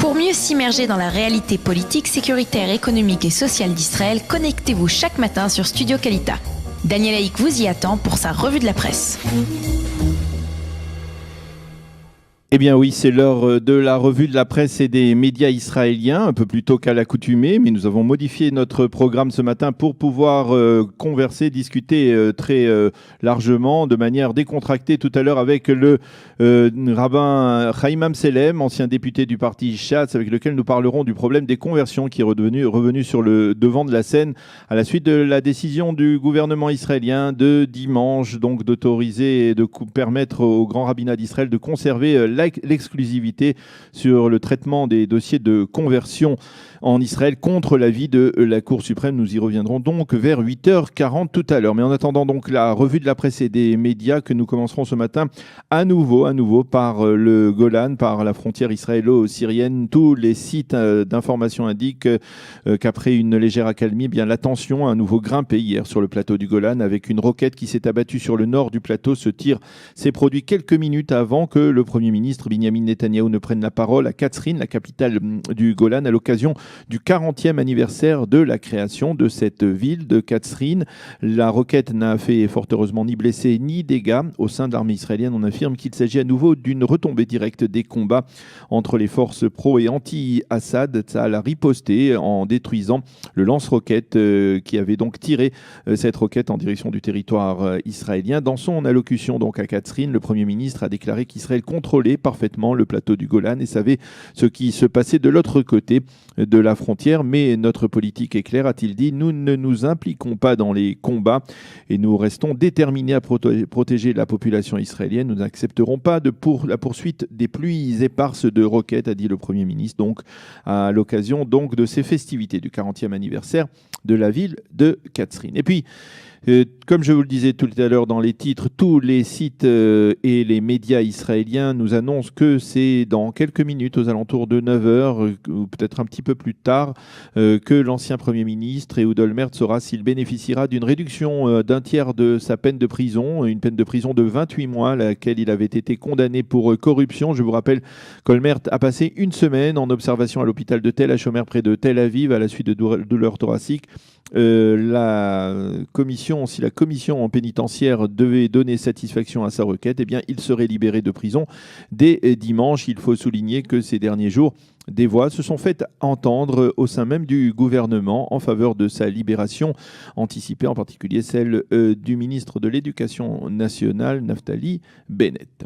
Pour mieux s'immerger dans la réalité politique, sécuritaire, économique et sociale d'Israël, connectez-vous chaque matin sur Studio Kalita. Daniel Haïk vous y attend pour sa revue de la presse. Eh bien oui, c'est l'heure de la revue de la presse et des médias israéliens, un peu plus tôt qu'à l'accoutumée, mais nous avons modifié notre programme ce matin pour pouvoir converser, discuter très largement, de manière décontractée tout à l'heure avec le rabbin Chaim Amselem, ancien député du parti Shatz, avec lequel nous parlerons du problème des conversions qui est revenu sur le devant de la scène à la suite de la décision du gouvernement israélien de dimanche, donc d'autoriser et de permettre au grand rabbinat d'Israël de conserver l'exclusivité sur le traitement des dossiers de conversion en Israël contre l'avis de la Cour suprême. Nous y reviendrons donc vers 8h40 tout à l'heure. Mais en attendant donc la revue de la presse et des médias que nous commencerons ce matin à nouveau par le Golan, par la frontière israélo-syrienne. Tous les sites d'information indiquent qu'après une légère accalmie, eh bien, la tension a à nouveau grimpé hier sur le plateau du Golan avec une roquette qui s'est abattue sur le nord du plateau. Ce tir s'est produit quelques minutes avant que le Premier ministre Binyamin Netanyahou ne prenne la parole à Katsrin, la capitale du Golan, à l'occasion du 40e anniversaire de la création de cette ville de Katsrin. La roquette n'a fait fort heureusement ni blessés ni dégâts. Au sein de l'armée israélienne, on affirme qu'il s'agit à nouveau d'une retombée directe des combats entre les forces pro- et anti-Assad. Tsahal a riposté en détruisant le lance-roquette qui avait donc tiré cette roquette en direction du territoire israélien. Dans son allocution donc à Katsrin, le Premier ministre a déclaré qu'Israël contrôlait parfaitement le plateau du Golan et savait ce qui se passait de l'autre côté de la frontière. Mais notre politique est claire, a-t-il dit, nous ne nous impliquons pas dans les combats et nous restons déterminés à protéger la population israélienne. Nous n'accepterons pas la poursuite des pluies éparses de roquettes, a dit le Premier ministre, donc à l'occasion donc de ces festivités du 40e anniversaire de la ville de Katsrin. Et puis, comme je vous le disais tout à l'heure dans les titres, tous les sites et les médias israéliens nous annoncent que c'est dans quelques minutes, aux alentours de 9h, ou peut-être un petit peu plus tard, que l'ancien Premier ministre Ehud Olmert saura s'il bénéficiera d'une réduction d'un tiers de sa peine de prison, une peine de prison de 28 mois, à laquelle il avait été condamné pour corruption. Je vous rappelle qu'Olmert a passé une semaine en observation à l'hôpital de Tel HaShomer près de Tel Aviv à la suite de douleurs thoraciques. Si la commission pénitentiaire devait donner satisfaction à sa requête, eh bien, il serait libéré de prison dès dimanche. Il faut souligner que ces derniers jours, des voix se sont faites entendre au sein même du gouvernement en faveur de sa libération anticipée, en particulier celle du ministre de l'Éducation nationale, Naftali Bennett.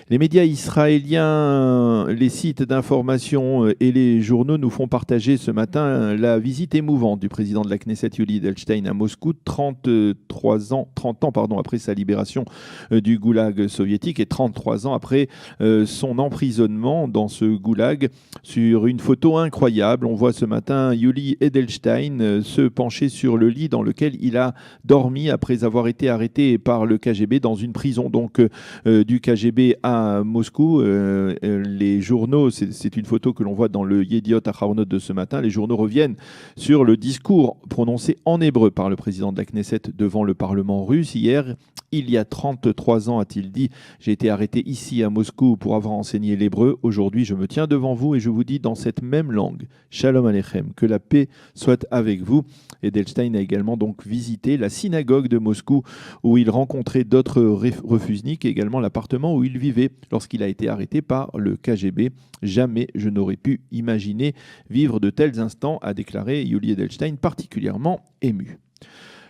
Les médias israéliens, les sites d'information et les journaux nous font partager ce matin la visite émouvante du président de la Knesset, Yuli Edelstein, à Moscou, 30 ans après sa libération du goulag soviétique et 33 ans après son emprisonnement dans ce goulag. Sur une photo incroyable, on voit ce matin Yuli Edelstein se pencher sur le lit dans lequel il a dormi après avoir été arrêté par le KGB dans une prison du KGB à Moscou. Les journaux, c'est une photo que l'on voit dans le Yediot Acharonot de ce matin, les journaux reviennent sur le discours prononcé en hébreu par le président de la Knesset devant le Parlement russe hier. Il y a 33 ans, a-t-il dit, j'ai été arrêté ici à Moscou pour avoir enseigné l'hébreu. Aujourd'hui, je me tiens devant vous et je vous dis dans cette même langue, Shalom Aleichem, que la paix soit avec vous. Edelstein a également donc visité la synagogue de Moscou où il rencontrait d'autres refusniks et également l'appartement où il vivait lorsqu'il a été arrêté par le KGB. Jamais je n'aurais pu imaginer vivre de tels instants, a déclaré Yuli Edelstein, particulièrement ému.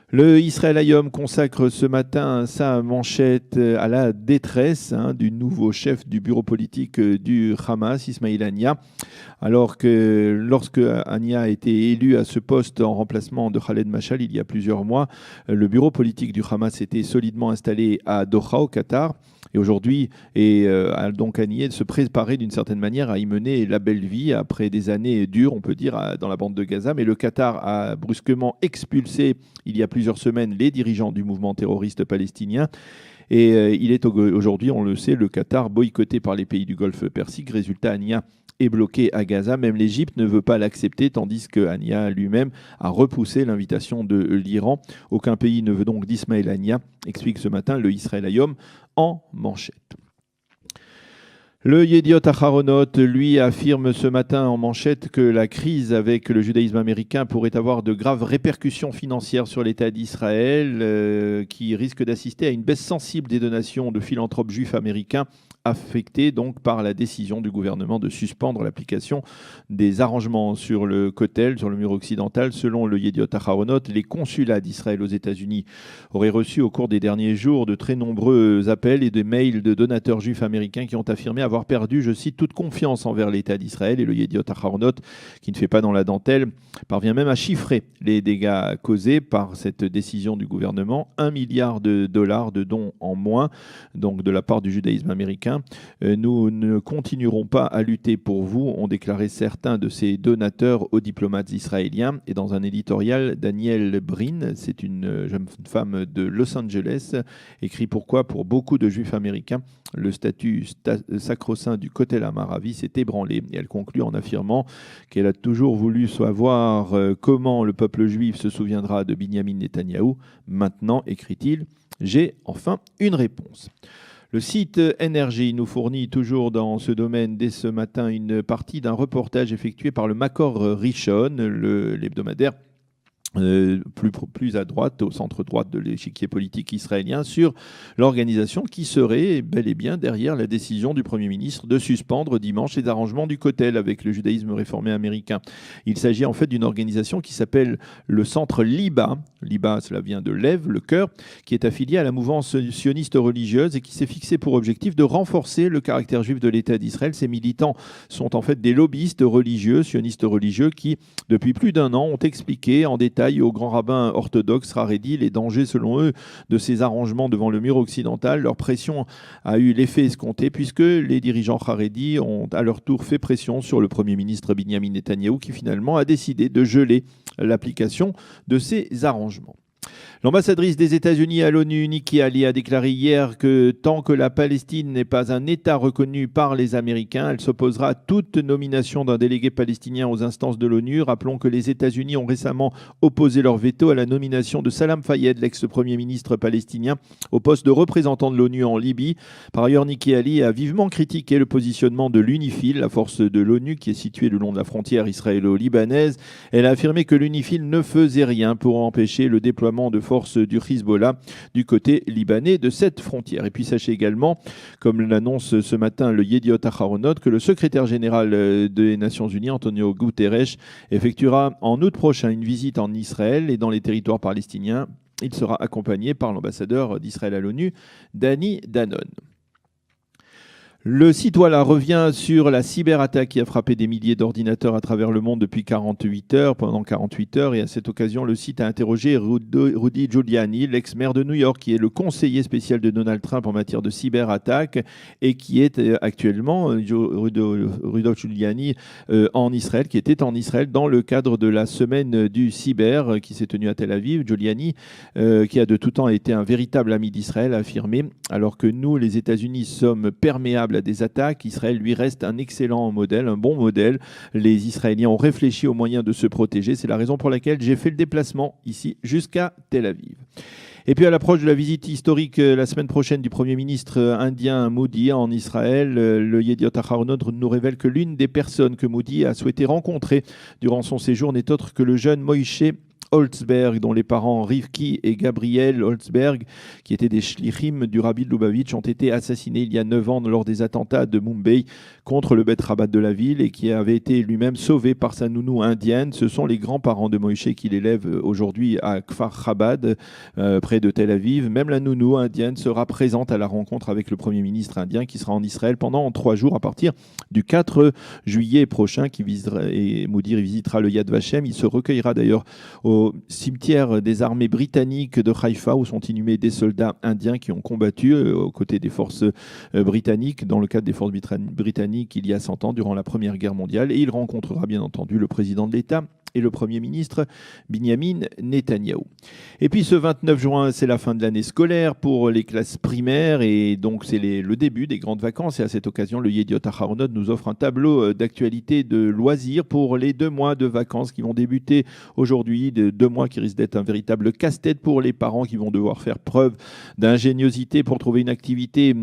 Le Israël Hayom consacre ce matin sa manchette à la détresse du nouveau chef du bureau politique du Hamas, Ismail Haniyeh. Alors que lorsque Haniyeh a été élu à ce poste en remplacement de Khaled Mashal il y a plusieurs mois, le bureau politique du Hamas était solidement installé à Doha, au Qatar. Et aujourd'hui, a donc Haniyeh de se préparer d'une certaine manière à y mener la belle vie après des années dures, on peut dire, dans la bande de Gaza. Mais le Qatar a brusquement expulsé, il y a plusieurs semaines, les dirigeants du mouvement terroriste palestinien. Et il est aujourd'hui, on le sait, le Qatar boycotté par les pays du Golfe Persique. Résultat, Haniyeh est bloqué à Gaza. Même l'Égypte ne veut pas l'accepter, tandis que Haniyeh lui-même a repoussé l'invitation de l'Iran. Aucun pays ne veut donc d'Ismail Haniyeh, explique ce matin le Israël Hayom en manchette. Le Yediot Aharonot, lui, affirme ce matin en manchette que la crise avec le judaïsme américain pourrait avoir de graves répercussions financières sur l'État d'Israël, qui risque d'assister à une baisse sensible des donations de philanthropes juifs américains, affectés donc par la décision du gouvernement de suspendre l'application des arrangements sur le Kotel, sur le mur occidental. Selon le Yediot Aharonot, les consulats d'Israël aux États-Unis auraient reçu au cours des derniers jours de très nombreux appels et des mails de donateurs juifs américains qui ont affirmé avoir perdu, je cite, toute confiance envers l'État d'Israël. Et le Yediot Aharonot, qui ne fait pas dans la dentelle, parvient même à chiffrer les dégâts causés par cette décision du gouvernement. 1 milliard de dollars de dons en moins, donc de la part du judaïsme américain. Nous ne continuerons pas à lutter pour vous, ont déclaré certains de ces donateurs aux diplomates israéliens. Et dans un éditorial, Danielle Brin, c'est une jeune femme de Los Angeles, écrit pourquoi pour beaucoup de juifs américains, le statut sacro-saint du Kotel Amaravi s'est ébranlé. Et elle conclut en affirmant qu'elle a toujours voulu savoir comment le peuple juif se souviendra de Binyamin Netanyahou. Maintenant, écrit-il, j'ai enfin une réponse. Le site Énergie nous fournit toujours dans ce domaine dès ce matin une partie d'un reportage effectué par le Makor Rishon, l'hebdomadaire plus à droite, au centre-droite de l'échiquier politique israélien, sur l'organisation qui serait bel et bien derrière la décision du Premier ministre de suspendre dimanche les arrangements du Kotel avec le judaïsme réformé américain. Il s'agit en fait d'une organisation qui s'appelle le Centre Liba. Liba, cela vient de Lev, le cœur, qui est affilié à la mouvance sioniste religieuse et qui s'est fixé pour objectif de renforcer le caractère juif de l'État d'Israël. Ces militants sont en fait des lobbyistes religieux, sionistes religieux, qui, depuis plus d'1 an, ont expliqué en détail au grand rabbin orthodoxe Haredi les dangers, selon eux, de ces arrangements devant le mur occidental. Leur pression a eu l'effet escompté puisque les dirigeants Haredi ont à leur tour fait pression sur le Premier ministre Binyamin Netanyahou qui finalement a décidé de geler l'application de ces arrangements. L'ambassadrice des États-Unis à l'ONU, Nikki Haley, a déclaré hier que tant que la Palestine n'est pas un État reconnu par les Américains, elle s'opposera à toute nomination d'un délégué palestinien aux instances de l'ONU. Rappelons que les États-Unis ont récemment opposé leur veto à la nomination de Salam Fayyad, l'ex-premier ministre palestinien, au poste de représentant de l'ONU en Libye. Par ailleurs, Nikki Haley a vivement critiqué le positionnement de l'UNIFIL, la force de l'ONU qui est située le long de la frontière israélo-libanaise. Elle a affirmé que l'UNIFIL ne faisait rien pour empêcher le déploiement de forces du Hezbollah du côté libanais de cette frontière. Et puis sachez également, comme l'annonce ce matin le Yediot Aharonot, que le secrétaire général des Nations Unies, Antonio Guterres, effectuera en août prochain une visite en Israël et dans les territoires palestiniens. Il sera accompagné par l'ambassadeur d'Israël à l'ONU, Danny Danon. Le site Walla revient sur la cyberattaque qui a frappé des milliers d'ordinateurs à travers le monde depuis 48 heures, pendant 48 heures. Et à cette occasion, le site a interrogé Rudy Giuliani, l'ex-maire de New York, qui est le conseiller spécial de Donald Trump en matière de cyberattaque et qui est actuellement, Rudy Giuliani, en Israël, qui était en Israël dans le cadre de la semaine du cyber qui s'est tenue à Tel Aviv. Giuliani, qui a de tout temps été un véritable ami d'Israël, a affirmé « Alors que nous, les États-Unis, sommes perméables à des attaques, Israël lui reste un excellent modèle, un bon modèle. Les Israéliens ont réfléchi aux moyens de se protéger. C'est la raison pour laquelle j'ai fait le déplacement ici jusqu'à Tel Aviv. » Et puis à l'approche de la visite historique la semaine prochaine du Premier ministre indien Modi en Israël, le Yediot Aharonot nous révèle que l'une des personnes que Modi a souhaité rencontrer durant son séjour n'est autre que le jeune Moïse Holtzberg, dont les parents Rivki et Gabriel Holtzberg, qui étaient des shlichim du Rabbi de Lubavitch, ont été assassinés il y a 9 ans lors des attentats de Mumbai contre le Beth Rabat de la ville et qui avait été lui-même sauvé par sa nounou indienne. Ce sont les grands-parents de Moïse qui l'élèvent aujourd'hui à Kfar Chabad, près de Tel Aviv. Même la nounou indienne sera présente à la rencontre avec le Premier ministre indien qui sera en Israël pendant 3 jours à partir du 4 juillet prochain, et Modi visitera le Yad Vashem. Il se recueillera d'ailleurs au cimetière des armées britanniques de Haïfa où sont inhumés des soldats indiens qui ont combattu aux côtés des forces britanniques dans le cadre des forces britanniques il y a 100 ans durant la Première Guerre mondiale. Et il rencontrera bien entendu le président de l'État et le Premier ministre Binyamin Netanyahou. Et puis ce 29 juin, c'est la fin de l'année scolaire pour les classes primaires et donc c'est le début des grandes vacances. Et à cette occasion, le Yediot Aharonot nous offre un tableau d'actualité de loisirs pour les 2 mois de vacances qui vont débuter aujourd'hui. 2 mois qui risquent d'être un véritable casse-tête pour les parents qui vont devoir faire preuve d'ingéniosité pour trouver une activité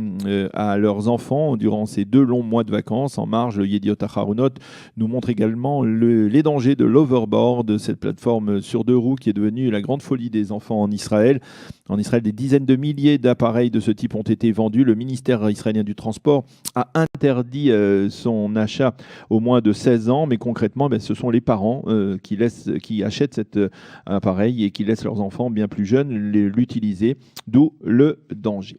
à leurs enfants durant ces 2 longs mois de vacances. En marge, le Yediot Aharonot nous montre également les dangers de l'overboard, cette plateforme sur 2 roues qui est devenue la grande folie des enfants en Israël. En Israël, des dizaines de milliers d'appareils de ce type ont été vendus. Le ministère israélien du Transport a interdit son achat aux moins de 16 ans, mais concrètement, ce sont les parents qui achètent cet appareil et qui laissent leurs enfants bien plus jeunes l'utiliser, d'où le danger.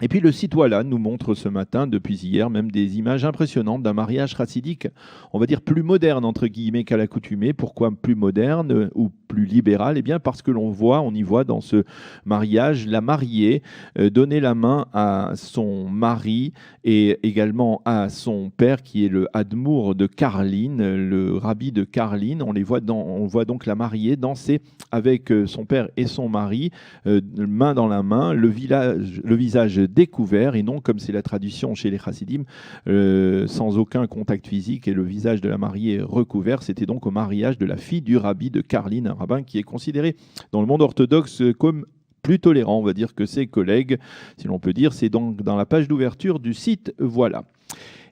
Et puis le site Walla nous montre ce matin, depuis hier, même des images impressionnantes d'un mariage chassidique, on va dire plus moderne entre guillemets qu'à l'accoutumée. Pourquoi plus moderne ou plus libéral? Eh bien parce que on y voit dans ce mariage la mariée donner la main à son mari et également à son père qui est le Hadmour de Karlin, le rabbi de Karlin. On voit donc la mariée danser avec son père et son mari, main dans la main, le visage découvert et non comme c'est la tradition chez les chassidim, sans aucun contact physique et le visage de la mariée recouvert. C'était donc au mariage de la fille du rabbi de Karlin, un rabbin qui est considéré dans le monde orthodoxe comme plus tolérant, on va dire, que ses collègues, si l'on peut dire. C'est donc dans la page d'ouverture du site Voilà.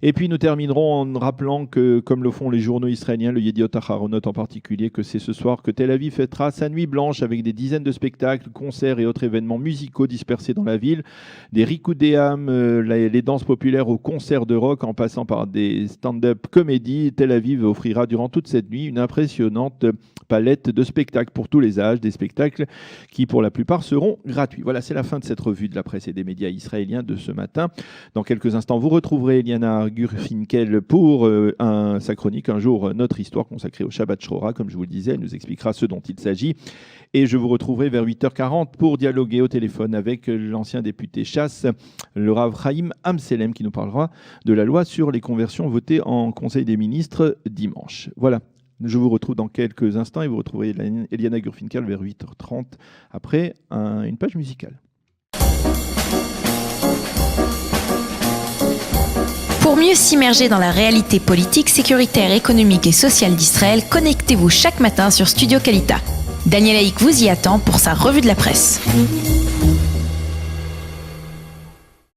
Et puis nous terminerons en rappelant que, comme le font les journaux israéliens, le Yediot Aharonot en particulier, que c'est ce soir que Tel Aviv fêtera sa nuit blanche avec des dizaines de spectacles, concerts et autres événements musicaux dispersés dans la ville. Des rikudéam, les danses populaires aux concerts de rock en passant par des stand-up comédies. Tel Aviv offrira durant toute cette nuit une impressionnante palette de spectacles pour tous les âges, des spectacles qui pour la plupart seront gratuits. Voilà, c'est la fin de cette revue de la presse et des médias israéliens de ce matin. Dans quelques instants, vous retrouverez Eliana Gurfinkel pour sa chronique Un jour notre histoire consacrée au Shabbat Shorah. Comme je vous le disais, elle nous expliquera ce dont il s'agit. Et je vous retrouverai vers 8h40 pour dialoguer au téléphone avec l'ancien député Chasse, le Rav Chaim Amselem, qui nous parlera de la loi sur les conversions votée en Conseil des ministres dimanche. Voilà. Je vous retrouve dans quelques instants et vous retrouverez Eliana Gurfinkel vers 8h30 après une page musicale. Pour mieux s'immerger dans la réalité politique, sécuritaire, économique et sociale d'Israël, connectez-vous chaque matin sur Studio Kalita. Daniel Haïk vous y attend pour sa revue de la presse.